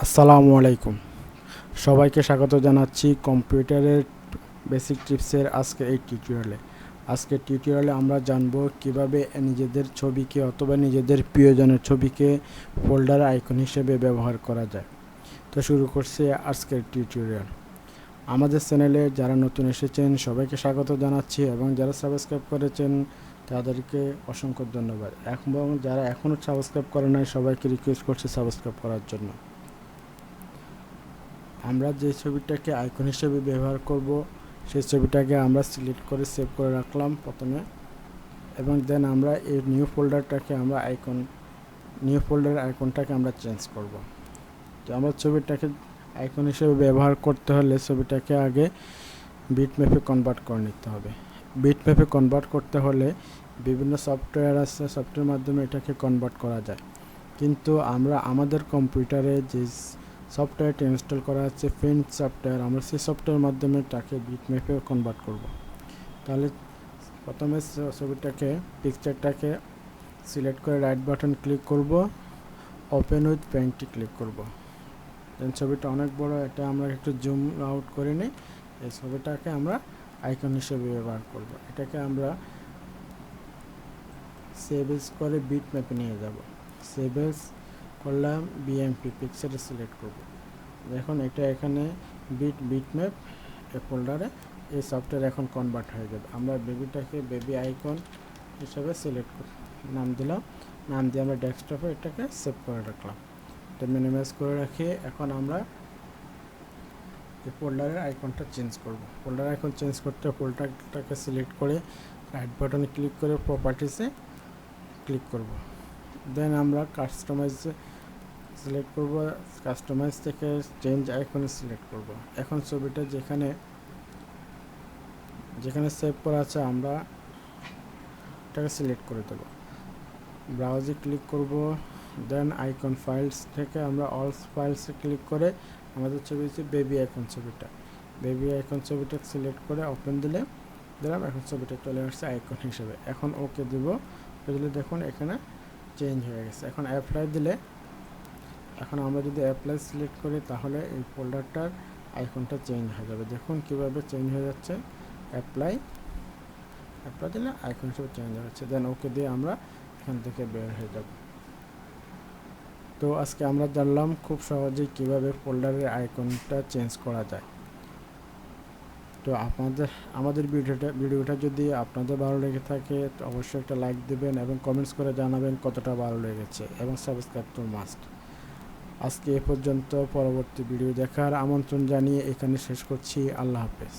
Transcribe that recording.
আসসালামু আলাইকুম। সবাইকে স্বাগত জানাচ্ছি কম্পিউটারের বেসিক টিপসের এই টিউটোরিয়ালে। আজকের টিউটোরিয়ালে আমরা জানব কিভাবে নিজেদের ছবিকে অথবা নিজেদের প্রিয়জনের ছবিকে ফোল্ডার আইকন হিসেবে ব্যবহার করা যায়। তো শুরু করছি আজকের টিউটোরিয়াল। আমাদের চ্যানেলে যারা নতুন এসেছেন সবাইকে স্বাগত জানাচ্ছি এবং যারা সাবস্ক্রাইব করেছেন তাদেরকে অসংখ্য ধন্যবাদ, এবং যারা এখনও সাবস্ক্রাইব করে নাই সবাইকে রিকোয়েস্ট করছি সাবস্ক্রাইব করার জন্য। আমরা যে ছবিটাকে আইকন হিসেবে ব্যবহার করব সেই ছবিটাকে আমরা সিলেক্ট করে সেভ করে রাখলাম প্রথমে, এবং দেন আমরা এই নিউ ফোল্ডার আইকনটাকে আমরা চেঞ্জ করব। তো আমরা ছবিটাকে আইকন হিসেবে ব্যবহার করতে হলে ছবিটাকে আগে বিটম্যাপে কনভার্ট করে নিতে হবে। বিটম্যাপে কনভার্ট করতে হলে বিভিন্ন সফটওয়্যার আছে, সফটওয়্যারের মাধ্যমে এটাকে কনভার্ট করা যায়, কিন্তু আমরা আমাদের কম্পিউটারে যে সফটওয়্যারটি ইনস্টল করা আছে পেইন্ট সফটওয়্যার, আমরা সেই সফটওয়্যারের মাধ্যমে তাকে বিটম্যাপে কনভার্ট করব। তাহলে প্রথমে পিকচারটাকে সিলেক্ট করে রাইট বাটন ক্লিক করব, ওপেন উইথ পেইন্টটি ক্লিক করব। দেন ছবিটা অনেক বড়, এটা আমরা একটু জুম আউট করে নিই। এই ছবিটাকে আমরা আইকন হিসেবে ব্যবহার করব। এটাকে আমরা সেভ এজ করে বিটম্যাপে নিয়ে যাব। সেভ এজ করলাম, বিএমপি পিকচারে সিলেক্ট করব। দেখুন এটা এখানে বিটম্যাপ এই ফোল্ডারে এই সফটওয়্যার এখন কনভার্ট হয়ে যাবে। আমরা বেবিটাকে বেবি আইকন হিসেবে সিলেক্ট নাম দিলাম, নাম দিয়ে আমরা ডেস্কটপে এটাকে সেভ করে রাখলাম। এটা মিনিমাইজ করে রাখি। এখন আমরা এই ফোল্ডারের আইকনটা চেঞ্জ করব। ফোল্ডার আইকন চেঞ্জ করতে ফোল্ডারটাকে সিলেক্ট করে রাইট বাটনে ক্লিক করে প্রপার্টিসে ক্লিক করব। দেন আমরা কাস্টমাইজ সিলেক্ট করব, কাস্টমাইজ থেকে চেঞ্জ আইকনে সিলেক্ট করব। এখন ছবিটা যেখানে সেভ করা আছে আমরা এটাকে সিলেক্ট করে দেব। ব্রাউজে ক্লিক করব, দেন আইকন ফাইলস থেকে আমরা অল ফাইলসে ক্লিক করে আমাদের ছবি হচ্ছে বেবি আইকন ছবিটা সিলেক্ট করে ওপেন দিলাম। এখন ছবিটা চলে আসছে আইকন হিসেবে। এখন ওকে দিব, দেখুন এখানে চেঞ্জ হয়ে গেছে। এখন অ্যাপ্লাই দিলে, এখন আমরা যদি অ্যাপ্লাই সিলেক্ট করি তাহলে এই ফোল্ডারটার আইকনটা চেঞ্জ হয়ে যাবে। দেখুন কিভাবে চেঞ্জ হয়ে যাচ্ছে। অ্যাপ্লাই দিলে আইকন হিসেবে চেঞ্জ হয়ে যাচ্ছে। দেন ওকে দিয়ে আমরা এখান থেকে বের হয়ে যাব। তো আজকে আমরা জানলাম খুব সহজেই কিভাবে ফোল্ডারের আইকনটা চেঞ্জ করা যায়। তো আমাদের ভিডিওটা যদি আপনাদের ভালো লেগে থাকে তো অবশ্যই একটা লাইক দেবেন এবং কমেন্টস করে জানাবেন কতটা ভালো লেগেছে, এবং সাবস্ক্রাইব তো মাস্ট। আজকে এ পর্যন্ত, পরবর্তী ভিডিও দেখার আমন্ত্রণ জানিয়ে এখানে শেষ করছি। আল্লাহ হাফেজ।